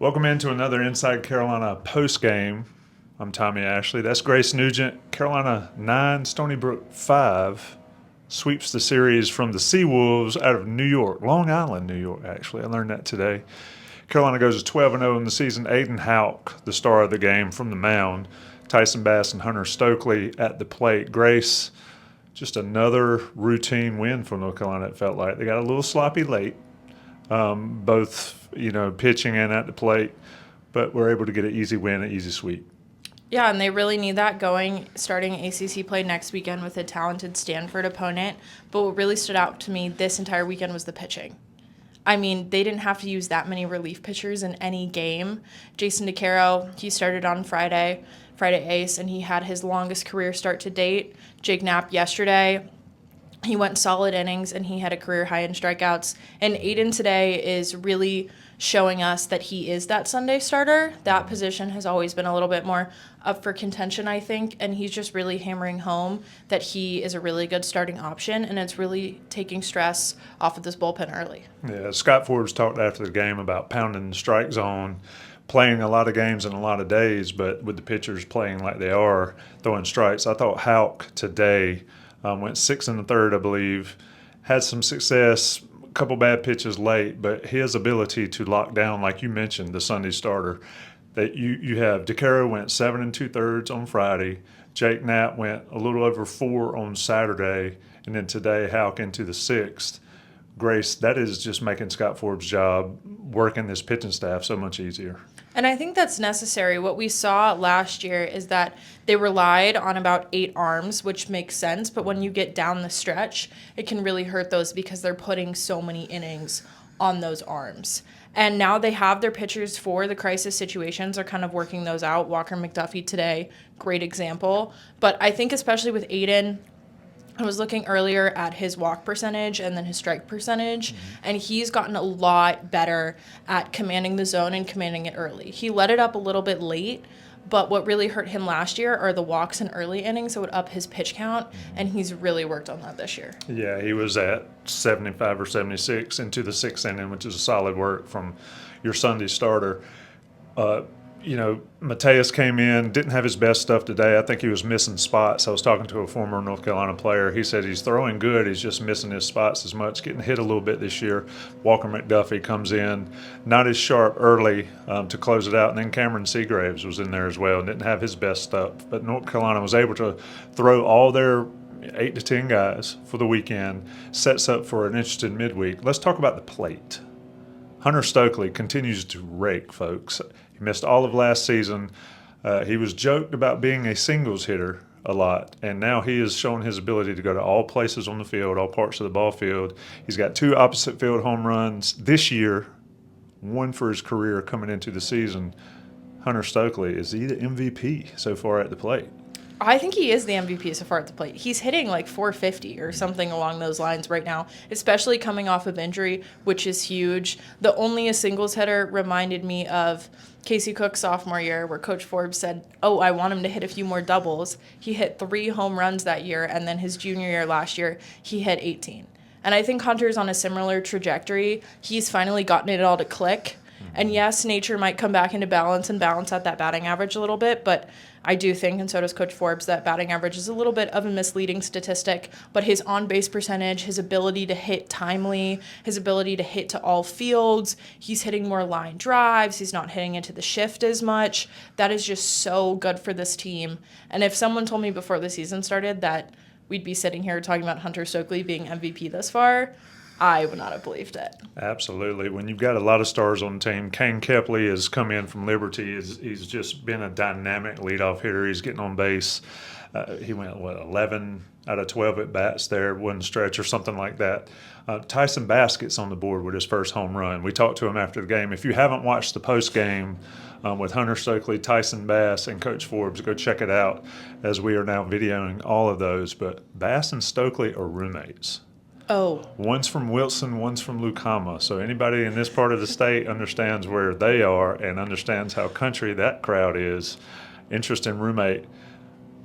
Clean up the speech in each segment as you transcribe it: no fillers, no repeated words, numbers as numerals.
Welcome into another Inside Carolina post game. I'm Tommy Ashley. That's Grace Nugent. Carolina 9, Stony Brook 5 sweeps the series from the Seawolves out of New York, Long Island, New York, actually. I learned that today. Carolina goes 12-0 in the season. Aiden Houck, the star of the game from the mound. Tyson Bass and Hunter Stokely at the plate. Grace, just another routine win for North Carolina, it felt like. They got a little sloppy late, both pitching and at the plate, but we're able to get an easy win, an easy sweep. Yeah, and they really need that starting ACC play next weekend with a talented Stanford opponent. But what really stood out to me this entire weekend was the pitching. I mean, they didn't have to use that many relief pitchers in any game. Jason DeCaro, he started on Friday ace, and he had his longest career start to date. Jake Knapp yesterday, he went solid innings, and he had a career high in strikeouts. And Aiden today is really showing us that he is that Sunday starter. That position has always been a little bit more up for contention, I think, and he's just really hammering home that he is a really good starting option, and it's really taking stress off of this bullpen early. Yeah, Scott Forbes talked after the game about pounding the strike zone, playing a lot of games in a lot of days, but with the pitchers playing like they are, throwing strikes. I thought Houck today went 6 1/3, I believe, had some success, a couple bad pitches late, but his ability to lock down, like you mentioned, the Sunday starter, that you have DeCaro went 7 2/3 on Friday, Jake Knapp went a little over 4 on Saturday, and then today Houck into the 6th. Grace, that is just making Scott Forbes' job working this pitching staff so much easier. And I think that's necessary. What we saw last year is that they relied on about 8 arms, which makes sense. But when you get down the stretch, it can really hurt those because they're putting so many innings on those arms. And now they have their pitchers for the crisis situations. They're kind of working those out. Walker McDuffie today, great example. But I think especially with Aiden, I was looking earlier at his walk percentage and then his strike percentage, and he's gotten a lot better at commanding the zone and commanding it early. He let it up a little bit late, but what really hurt him last year are the walks in early innings, so it would up his pitch count, and he's really worked on that this year. Yeah, he was at 75 or 76 into the 6th inning, which is a solid work from your Sunday starter. Mateus came in, didn't have his best stuff today. I think he was missing spots. I was talking to a former North Carolina player. He said he's throwing good. He's just missing his spots as much, getting hit a little bit this year. Walker McDuffie comes in, not as sharp early to close it out. And then Cameron Seagraves was in there as well and didn't have his best stuff. But North Carolina was able to throw all their 8 to 10 guys for the weekend, sets up for an interesting midweek. Let's talk about the plate. Hunter Stokely continues to rake, folks. He missed all of last season. He was joked about being a singles hitter a lot, and now he has shown his ability to go to all places on the field, all parts of the ball field. He's got 2 opposite field home runs this year, 1 for his career coming into the season. Hunter Stokely, is he the MVP so far at the plate? I think he is the MVP so far at the plate. He's hitting like 450 or something along those lines right now, especially coming off of injury, which is huge. The only a singles hitter reminded me of Casey Cook's sophomore year, where Coach Forbes said, I want him to hit a few more doubles. He hit 3 home runs that year, and then his junior year last year, he hit 18. And I think Hunter's on a similar trajectory. He's finally gotten it all to click. And yes, nature might come back into balance and balance out that batting average a little bit, but I do think, and so does Coach Forbes, that batting average is a little bit of a misleading statistic, but his on-base percentage, his ability to hit timely, his ability to hit to all fields, he's hitting more line drives, he's not hitting into the shift as much. That is just so good for this team. And if someone told me before the season started that we'd be sitting here talking about Hunter Stokely being MVP thus far, I would not have believed it. Absolutely. When you've got a lot of stars on the team, Kane Kepley has come in from Liberty. He's just been a dynamic leadoff hitter. He's getting on base. He went, 11 out of 12 at bats there, one stretch or something like that. Tyson Bass gets on the board with his first home run. We talked to him after the game. If you haven't watched the post game with Hunter Stokely, Tyson Bass, and Coach Forbes, go check it out, as we are now videoing all of those. But Bass and Stokely are roommates. Oh. One's from Wilson, one's from Newcomer. So anybody in this part of the state understands where they are and understands how country that crowd is. Interesting roommate.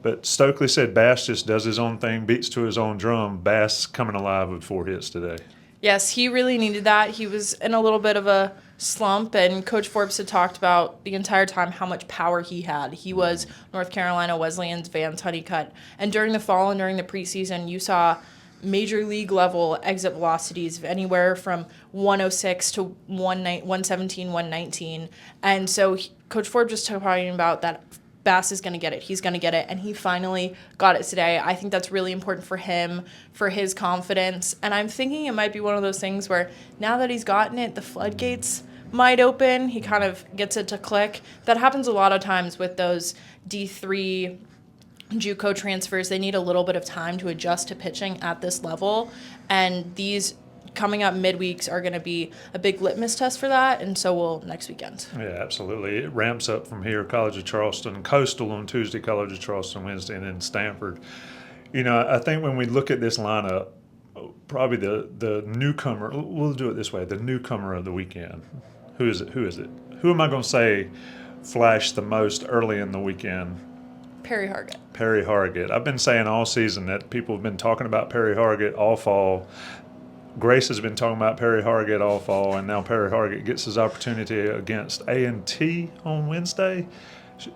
But Stokely said Bass just does his own thing, beats to his own drum. Bass coming alive with 4 hits today. Yes, he really needed that. He was in a little bit of a slump, and Coach Forbes had talked about the entire time how much power he had. He was North Carolina Wesleyan's Vance Honeycutt. And during the fall and during the preseason, you saw major league level exit velocities of anywhere from 106 to 117, 119. And so Coach Forbes just talking about that Bass is going to get it. He's going to get it. And he finally got it today. I think that's really important for him, for his confidence. And I'm thinking it might be one of those things where now that he's gotten it, the floodgates might open. He kind of gets it to click. That happens a lot of times with those D3 JUCO transfers. They need a little bit of time to adjust to pitching at this level. And these coming up midweeks are going to be a big litmus test for that, and so will next weekend. Yeah, absolutely. It ramps up from here. College of Charleston, Coastal on Tuesday, College of Charleston Wednesday, and then Stanford. You know, I think when we look at this lineup, probably the newcomer, we'll do it this way, the newcomer of the weekend. Who is it? Who am I going to say flashed the most early in the weekend? Perry Hargett. Perry Hargett. I've been saying all season that people have been talking about Perry Hargett all fall. Grace has been talking about Perry Hargett all fall, and now Perry Hargett gets his opportunity against A&T on Wednesday,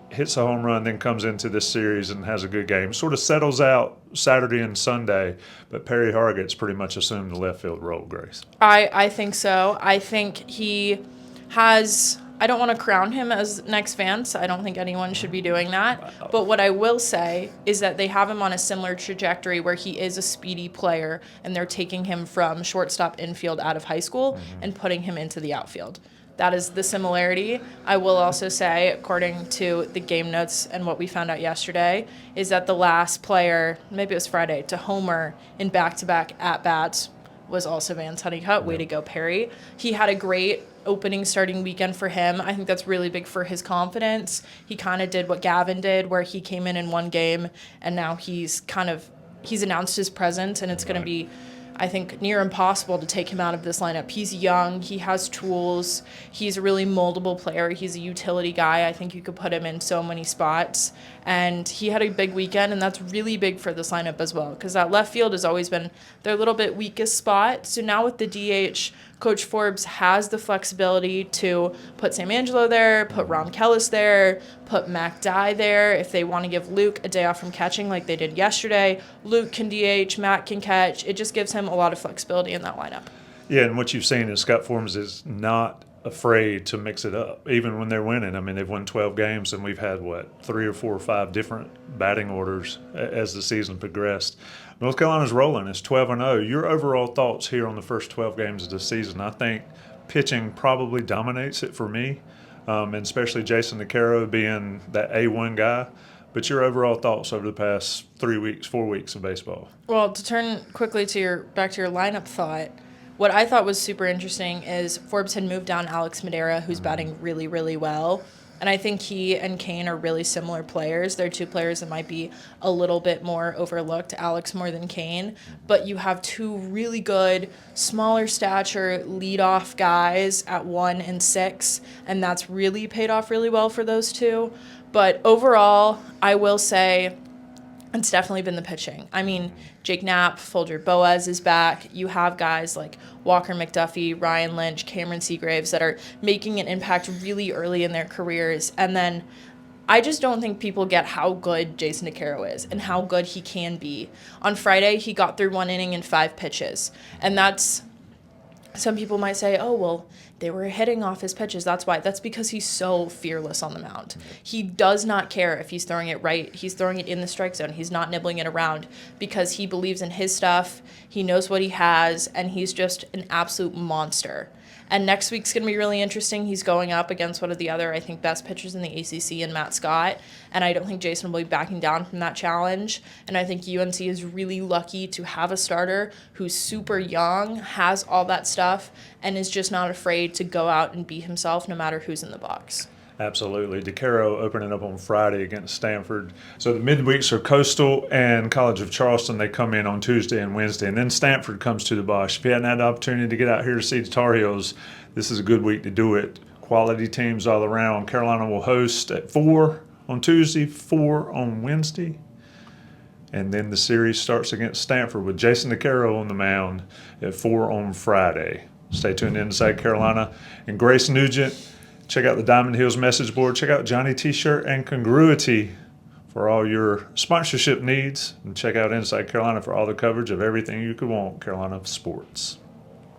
hits a home run, then comes into this series and has a good game. Sort of settles out Saturday and Sunday, but Perry Hargett's pretty much assumed the left field role, Grace. I think so. I think he has... I don't want to crown him as next Vance. I don't think anyone should be doing that. But what I will say is that they have him on a similar trajectory where he is a speedy player, and they're taking him from shortstop infield out of high school and putting him into the outfield. That is the similarity. I will also say, according to the game notes and what we found out yesterday, is that the last player, maybe it was Friday, to homer in back-to-back at-bats was also Vance Honeycutt. Way to go, Perry. He had a great opening starting weekend for him. I think that's really big for his confidence. He kind of did what Gavin did, where he came in one game, and now he's announced his presence, and it's going to be, I think, near impossible to take him out of this lineup. He's young. He has tools. He's a really moldable player. He's a utility guy. I think you could put him in so many spots. And he had a big weekend, and that's really big for this lineup as well, because that left field has always been their little bit weakest spot. So now with the DH, Coach Forbes has the flexibility to put Sam Angelo there, put Ron Kellis there, put Mac Dye there. If they want to give Luke a day off from catching like they did yesterday, Luke can DH, Matt can catch. It just gives him a lot of flexibility in that lineup. Yeah, and what you've seen is Scott Forbes is not afraid to mix it up, even when they're winning. I mean, they've won 12 games, and we've had, 3 or 4 or 5 different batting orders as the season progressed. North Carolina's rolling. It's 12-0. Your overall thoughts here on the first 12 games of the season? I think pitching probably dominates it for me, and especially Jason DeCaro being that A1 guy. But your overall thoughts over the past 4 weeks of baseball? Well, to turn quickly back to your lineup thought, what I thought was super interesting is Forbes had moved down Alex Madera, who's batting really, really well. And I think he and Kane are really similar players. They're two players that might be a little bit more overlooked, Alex more than Kane. But you have two really good, smaller stature, leadoff guys at 1 and 6. And that's really paid off really well for those two. But overall, I will say it's definitely been the pitching. I mean, Jake Knapp, Folger Boaz is back. You have guys like Walker McDuffie, Ryan Lynch, Cameron Seagraves that are making an impact really early in their careers. And then I just don't think people get how good Jason DeCaro is and how good he can be. On Friday, he got through 1 inning and 5 pitches. And that's, some people might say, oh, well, they were hitting off his pitches. That's why. That's because he's so fearless on the mound. He does not care if he's throwing it right. He's throwing it in the strike zone. He's not nibbling it around because he believes in his stuff. He knows what he has, and he's just an absolute monster. And next week's going to be really interesting. He's going up against one of the other, I think, best pitchers in the ACC and Matt Scott. And I don't think Jason will be backing down from that challenge. And I think UNC is really lucky to have a starter who's super young, has all that stuff, and is just not afraid to go out and be himself no matter who's in the box. Absolutely. DeCaro opening up on Friday against Stanford. So the midweeks are Coastal and College of Charleston. They come in on Tuesday and Wednesday. And then Stanford comes to the Bosch. If you hadn't had the opportunity to get out here to see the Tar Heels, this is a good week to do it. Quality teams all around. Carolina will host at 4 on Tuesday, 4 on Wednesday. And then the series starts against Stanford with Jason DeCaro on the mound at 4 on Friday. Stay tuned to Inside Carolina. And Grace Nugent, check out the Diamond Hills message board. Check out Johnny T-shirt and Congruity for all your sponsorship needs. And check out Inside Carolina for all the coverage of everything you could want Carolina sports.